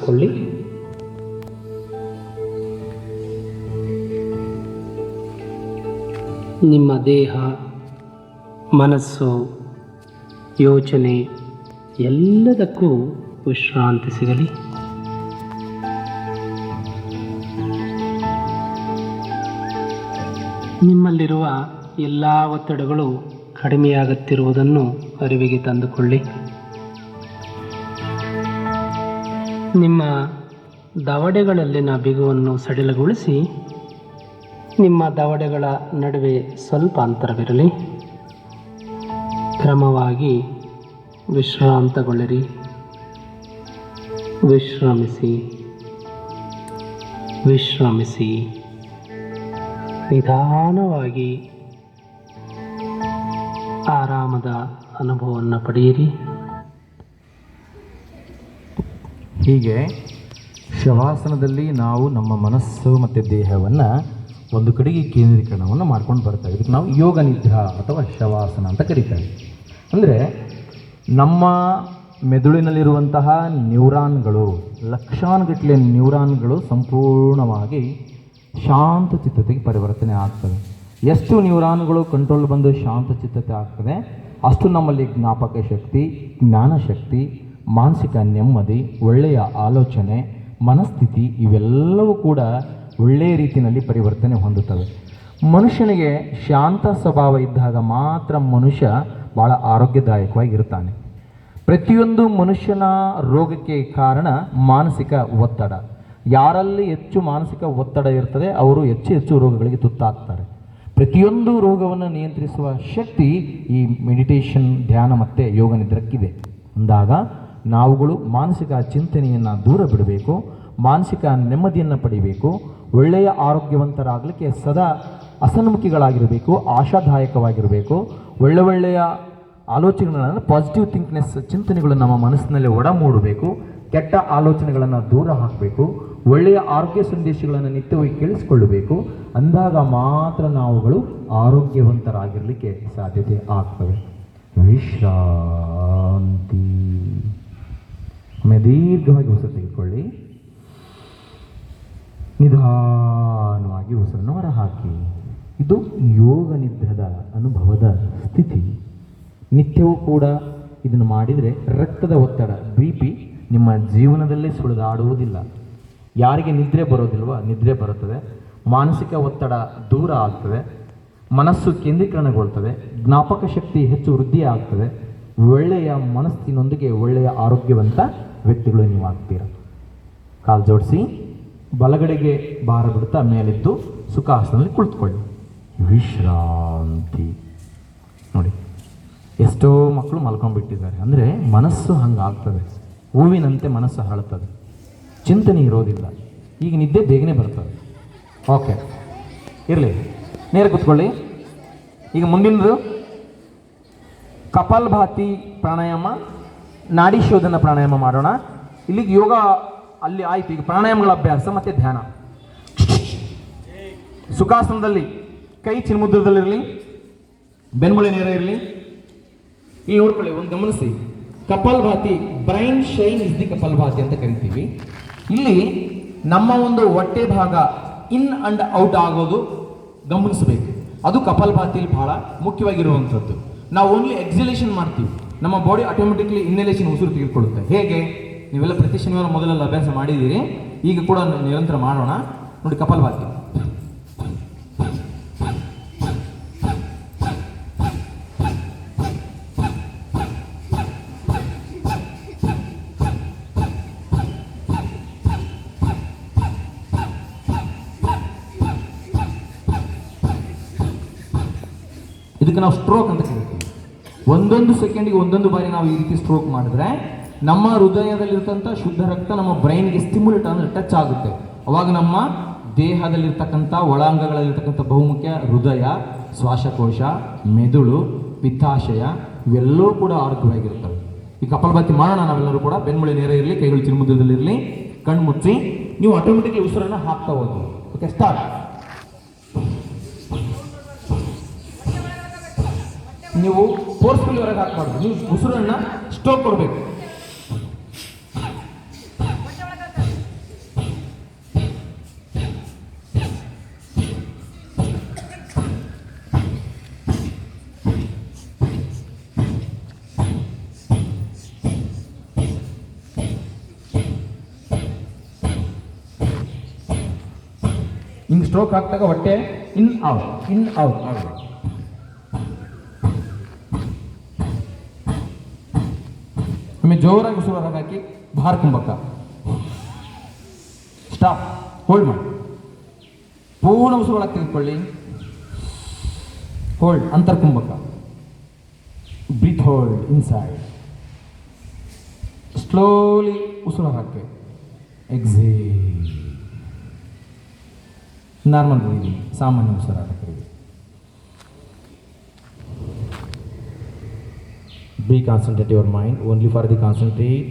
ಮಾಡಿಕೊಳ್ಳಿ. ನಿಮ್ಮ ದೇಹ, ಮನಸ್ಸು, ಯೋಚನೆ ಎಲ್ಲದಕ್ಕೂ ವಿಶ್ರಾಂತಿ ಸಿಗಲಿ. ನಿಮ್ಮಲ್ಲಿರುವ ಎಲ್ಲ ಒತ್ತಡಗಳು ಕಡಿಮೆಯಾಗುತ್ತಿರುವುದನ್ನು ಅರಿವಿಗೆ ತಂದುಕೊಳ್ಳಿ. ನಿಮ್ಮ ದವಡೆಗಳಲ್ಲಿನ ಬಿಗುವನ್ನು ಸಡಿಲಗೊಳಿಸಿ ನಿಮ್ಮ ದವಡೆಗಳ ನಡುವೆ ಸ್ವಲ್ಪ ಅಂತರವಿರಲಿ. ಕ್ರಮವಾಗಿ ವಿಶ್ರಾಂತಗೊಳ್ಳಿರಿ. ವಿಶ್ರಮಿಸಿ ವಿಶ್ರಮಿಸಿ. ನಿಧಾನವಾಗಿ ಆರಾಮದ ಅನುಭವವನ್ನು ಪಡೆಯಿರಿ. ಹೀಗೆ ಶವಾಸನದಲ್ಲಿ ನಾವು ನಮ್ಮ ಮನಸ್ಸು ಮತ್ತು ದೇಹವನ್ನು ಒಂದು ಕಡೆಗೆ ಕೇಂದ್ರೀಕರಣವನ್ನು ಮಾಡ್ಕೊಂಡು ಬರ್ತಾರೆ. ಇದಕ್ಕೆ ನಾವು ಯೋಗ ನಿದ್ರಾ ಅಥವಾ ಶವಾಸನ ಅಂತ ಕರೀತಾರೆ. ಅಂದರೆ ನಮ್ಮ ಮೆದುಳಿನಲ್ಲಿರುವಂತಹ ನ್ಯೂರಾನ್ಗಳು, ಲಕ್ಷಾನುಗಟ್ಟಲೆ ನ್ಯೂರಾನ್ಗಳು ಸಂಪೂರ್ಣವಾಗಿ ಶಾಂತ ಚಿತ್ತತೆಗೆ ಪರಿವರ್ತನೆ ಆಗ್ತವೆ. ಎಷ್ಟು ನ್ಯೂರಾನ್ಗಳು ಕಂಟ್ರೋಲ್ ಬಂದು ಶಾಂತ ಚಿತ್ತತೆ ಆಗ್ತದೆ, ಅಷ್ಟು ನಮ್ಮಲ್ಲಿ ಜ್ಞಾಪಕ ಶಕ್ತಿ, ಜ್ಞಾನಶಕ್ತಿ, ಮಾನಸಿಕ ನೆಮ್ಮದಿ, ಒಳ್ಳೆಯ ಆಲೋಚನೆ, ಮನಸ್ಥಿತಿ ಇವೆಲ್ಲವೂ ಕೂಡ ಒಳ್ಳೆಯ ರೀತಿಯಲ್ಲಿ ಪರಿವರ್ತನೆ ಹೊಂದುತ್ತವೆ. ಮನುಷ್ಯನಿಗೆ ಶಾಂತ ಸ್ವಭಾವ ಇದ್ದಾಗ ಮಾತ್ರ ಮನುಷ್ಯ ಭಾಳ ಆರೋಗ್ಯದಾಯಕವಾಗಿರ್ತಾನೆ. ಪ್ರತಿಯೊಂದು ಮನುಷ್ಯನ ರೋಗಕ್ಕೆ ಕಾರಣ ಮಾನಸಿಕ ಒತ್ತಡ. ಯಾರಲ್ಲಿ ಹೆಚ್ಚು ಮಾನಸಿಕ ಒತ್ತಡ ಇರ್ತದೆ ಅವರು ಹೆಚ್ಚು ರೋಗಗಳಿಗೆ ತುತ್ತಾಗ್ತಾರೆ. ಪ್ರತಿಯೊಂದು ರೋಗವನ್ನು ನಿಯಂತ್ರಿಸುವ ಶಕ್ತಿ ಈ ಮೆಡಿಟೇಷನ್, ಧ್ಯಾನ ಮತ್ತು ಯೋಗ ನಿದ್ರಕ್ಕಿದೆ. ಅಂದಾಗ ನಾವುಗಳು ಮಾನಸಿಕ ಚಿಂತನೆಯನ್ನು ದೂರ ಬಿಡಬೇಕು, ಮಾನಸಿಕ ನೆಮ್ಮದಿಯನ್ನು ಪಡಿಬೇಕು, ಒಳ್ಳೆಯ ಆರೋಗ್ಯವಂತರಾಗಲಿಕ್ಕೆ ಸದಾ ಹಸನ್ಮುಖಿಗಳಾಗಿರಬೇಕು, ಆಶಾದಾಯಕವಾಗಿರಬೇಕು. ಒಳ್ಳೆಯ ಆಲೋಚನೆಗಳನ್ನು, ಪಾಸಿಟಿವ್ ಥಿಂಕ್ನೆಸ್ ಚಿಂತನೆಗಳು ನಮ್ಮ ಮನಸ್ಸಿನಲ್ಲಿ ಒಡಮೂಡಬೇಕು. ಕೆಟ್ಟ ಆಲೋಚನೆಗಳನ್ನು ದೂರ ಹಾಕಬೇಕು. ಒಳ್ಳೆಯ ಆರೋಗ್ಯ ಸಂದೇಶಗಳನ್ನು ನಿತ್ಯವಾಗಿ ಕೇಳಿಸಿಕೊಳ್ಳಬೇಕು. ಅಂದಾಗ ಮಾತ್ರ ನಾವುಗಳು ಆರೋಗ್ಯವಂತರಾಗಿರಲಿಕ್ಕೆ ಸಾಧ್ಯತೆ ಆಗ್ತವೆ. ವಿಶ್ರಾಂತಿ. ದೀರ್ಘವಾಗಿ ಉಸಿರು ತೆಗೆದುಕೊಳ್ಳಿ. ನಿಧಾನವಾಗಿ ಉಸಿರನ್ನು ಹೊರಹಾಕಿ. ಇದು ಯೋಗ ನಿದ್ರದ ಅನುಭವದ ಸ್ಥಿತಿ. ನಿತ್ಯವೂ ಕೂಡ ಇದನ್ನು ಮಾಡಿದರೆ ರಕ್ತದ ಒತ್ತಡ, BP ನಿಮ್ಮ ಜೀವನದಲ್ಲೇ ಸುಳಿದಾಡುವುದಿಲ್ಲ. ಯಾರಿಗೆ ನಿದ್ರೆ ಬರೋದಿಲ್ವ, ನಿದ್ರೆ ಬರುತ್ತದೆ. ಮಾನಸಿಕ ಒತ್ತಡ ದೂರ ಆಗ್ತದೆ. ಮನಸ್ಸು ಕೇಂದ್ರೀಕರಣಗೊಳ್ತದೆ. ಜ್ಞಾಪಕ ಶಕ್ತಿ ಹೆಚ್ಚು ವೃದ್ಧಿ ಆಗ್ತದೆ. ಒಳ್ಳೆಯ ಮನಸ್ಸಿನೊಂದಿಗೆ ಒಳ್ಳೆಯ ಆರೋಗ್ಯವಂತ ವ್ಯಕ್ತಿಗಳು ನೀವು ಆಗ್ತೀರ. ಕಾಲು ಜೋಡಿಸಿ ಬಲಗಡೆಗೆ ಭಾರ ಬಿಡುತ್ತಾ ಮೇಲಿದ್ದು ಸುಖಾಸನದಲ್ಲಿ ಕುಳಿತುಕೊಳ್ಳಿ. ವಿಶ್ರಾಂತಿ. ನೋಡಿ, ಎಷ್ಟೋ ಮಕ್ಕಳು ಮಲ್ಕೊಂಡ್ಬಿಟ್ಟಿದ್ದಾರೆ. ಅಂದರೆ ಮನಸ್ಸು ಹಂಗಾಗ್ತದೆ. ಹೂವಿನಂತೆ ಮನಸ್ಸು ಹರಳುತ್ತದೆ, ಚಿಂತನೆ ಇರೋದಿಲ್ಲ. ಈಗ ನಿದ್ದೆ ಬೇಗನೆ ಬರ್ತದೆ. ಓಕೆ, ಇರಲಿ, ನೇರ ಕೂತ್ಕೊಳ್ಳಿ. ಈಗ ಮುಂದಿನದು ಕಪಾಲಭಾತಿ ಪ್ರಾಣಾಯಾಮ, ನಾಡಿ ಶೋಧನ ಪ್ರಾಣಾಯಾಮ ಮಾಡೋಣ. ಇಲ್ಲಿಗೆ ಯೋಗ ಅಲ್ಲಿ ಆಯಿತು. ಈಗ ಪ್ರಾಣಾಯಾಮಗಳ ಅಭ್ಯಾಸ ಮತ್ತು ಧ್ಯಾನ. ಸುಖಾಸನದಲ್ಲಿ ಕೈ ಚಿನ್ಮುದ್ರದಲ್ಲಿರಲಿ, ಬೆನ್ಮೂಳೆ ನೇರ ಇರಲಿ. ಇಲ್ಲಿ ನೋಡ್ಕೊಳ್ಳಿ, ಒಂದು ಗಮನಿಸಿ. Kapalbhati, brain shine is the kapalbhati ಅಂತ ಕರಿತೀವಿ. ಇಲ್ಲಿ ನಮ್ಮ ಒಂದು ಹೊಟ್ಟೆ ಭಾಗ ಇನ್ ಅಂಡ್ ಔಟ್ ಆಗೋದು ಗಮನಿಸಬೇಕು. ಅದು ಕಪಾಲಭಾತಿಯಲ್ಲಿ ಬಹಳ ಮುಖ್ಯವಾಗಿರುವಂಥದ್ದು. ನಾವು ಓನ್ಲಿ ಎಕ್ಸಲೇಷನ್ ಮಾಡ್ತೀವಿ, ನಮ್ಮ ಬಾಡಿ ಆಟೋಮೆಟಿಕ್ಲಿ ಇನ್ನಲೇಷನ್ ಉಸಿರು ತೆಗೆದುಕೊಳ್ಳುತ್ತೆ. ಹೇಗೆ? ನೀವೆಲ್ಲ ಪ್ರತಿ ಶನಿವಾರ ಮೊದಲೆಲ್ಲ ಅಭ್ಯಾಸ ಮಾಡಿದ್ದೀರಿ, ಈಗ ಕೂಡ ನಿರಂತರ ಮಾಡೋಣ. ನೋಡಿ, ಕಪಾಲಭಾತಿ. ಇದಕ್ಕೆ ನಾವು ಸ್ಟ್ರೋಕ್ ಅಂತ ಕರಿತೀವಿ. ಒಂದೊಂದು ಸೆಕೆಂಡಿಗೆ ಒಂದೊಂದು ಬಾರಿ ನಾವು ಈ ರೀತಿ ಸ್ಟ್ರೋಕ್ ಮಾಡಿದ್ರೆ ನಮ್ಮ ಹೃದಯದಲ್ಲಿರ್ತಕ್ಕಂಥ ಶುದ್ಧ ರಕ್ತ ನಮ್ಮ ಬ್ರೈನ್ಗೆ ಸ್ಟಿಮ್ಯುಲೇಟ್ ಅಂದರೆ ಟಚ್ ಆಗುತ್ತೆ. ಅವಾಗ ನಮ್ಮ ದೇಹದಲ್ಲಿರ್ತಕ್ಕಂಥ ಒಳಾಂಗಗಳಲ್ಲಿರ್ತಕ್ಕಂಥ ಬಹುಮುಖ್ಯ ಹೃದಯ, ಶ್ವಾಸಕೋಶ, ಮೆದುಳು, ಪಿತ್ತಾಶಯ ಇವೆಲ್ಲವೂ ಕೂಡ ಆರೋಗ್ಯವಾಗಿರುತ್ತವೆ. ಈ ಕಪಾಲಭಾತಿ ಮಾಡೋಣ ನಾವೆಲ್ಲರೂ ಕೂಡ. ಬೆನ್ಮೂಳೆ ನೇರ ಇರಲಿ, ಕೈಗಳು ಚಿನ್ಮುದ್ರದಲ್ಲಿರಲಿ, ಕಣ್ಣು ಮುಚ್ಚಿ. ನೀವು ಆಟೋಮೆಟಿಕ್ಲಿ ಉಸಿರನ್ನು ಹಾಕ್ತಾ ಹೋಗಿ. Okay, start. ನೀವು ಫೋರ್ಸ್ಫುಲ್ ಹೊರಗೆ ಹಾಕಬಾರ್ದು. ನೀವು ಉಸಿರನ್ನು ಸ್ಟೋಕ್ ಕೊಡಬೇಕು. ಹಿಂಗೆ ಸ್ಟ್ರೋಕ್ ಹಾಕ್ದಾಗ ಹೊಟ್ಟೆ ಇನ್ ಔಟ್ ಒಮ್ಮೆ ಜೋರಾಗಿ ಉಸಿರು ಹೊರಗೆ ಹಾಕಿ ಭಾರ ಕುಂಭಕ ಸ್ಟಾಪ್ ಹೋಲ್ಡ್ ಮಾಡಿ ಪೂರ್ಣ ಉಸಿರು ಒಳಗೆ ತೆಗೆದುಕೊಳ್ಳಿ ಹೋಲ್ಡ್ ಅಂತರ್ಕುಂಭಕ ಬ್ರೀತ್ ಹೋಲ್ಡ್ ಇನ್ಸೈಡ್ ಸ್ಲೋಲಿ ಉಸಿರು ಹಾಕಿ ಎಕ್ಸೇಲ್ ನಾರ್ಮಲ್ ಬ್ರೀದಿಂಗ್ ಸಾಮಾನ್ಯ ಉಸಿರಾಟಕ್ಕೆ Be concentrate your mind only for the concentrate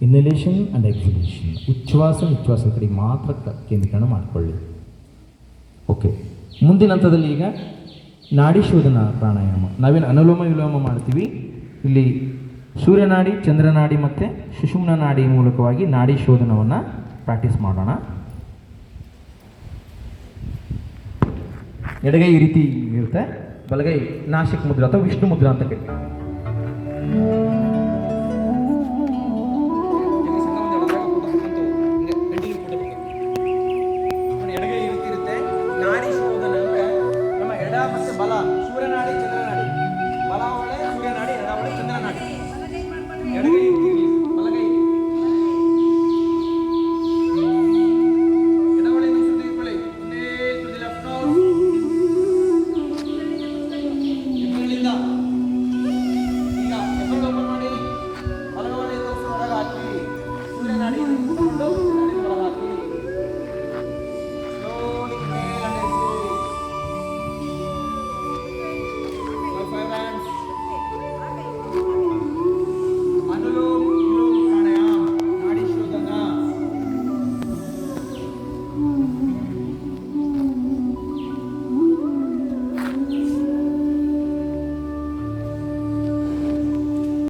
inhalation and exhalation. ಉಚ್ಛ್ವಾಸ ನಿಶ್ವಾಸ ಕಡೆಗೆ ಮಾತ್ರ ಕೇಂದ್ರೀಕರಣ ಮಾಡಿಕೊಳ್ಳಿ. ಓಕೆ, ಮುಂದಿನ ಹಂತದಲ್ಲಿ ಈಗ ನಾಡಿ ಶೋಧನ ಪ್ರಾಣಾಯಾಮ. ನಾವೇನು ಅನುಲೋಮ ವಿಲೋಮ ಮಾಡ್ತೀವಿ, ಇಲ್ಲಿ ಸೂರ್ಯನಾಡಿ, ಚಂದ್ರನಾಡಿ ಮತ್ತು ಸುಷುಮ್ನ ನಾಡಿ ಮೂಲಕವಾಗಿ ನಾಡಿ ಶೋಧನವನ್ನು ಪ್ರಾಕ್ಟೀಸ್ ಮಾಡೋಣ. ಎಡಗೈ ಈ ರೀತಿ ಇರುತ್ತೆ, ಬಲಗೈ ನಾಸಿಕ್ ಮುದ್ರ ಅಥವಾ ವಿಷ್ಣು ಮುದ್ರ ಅಂತ ಕರೀತೀವಿ.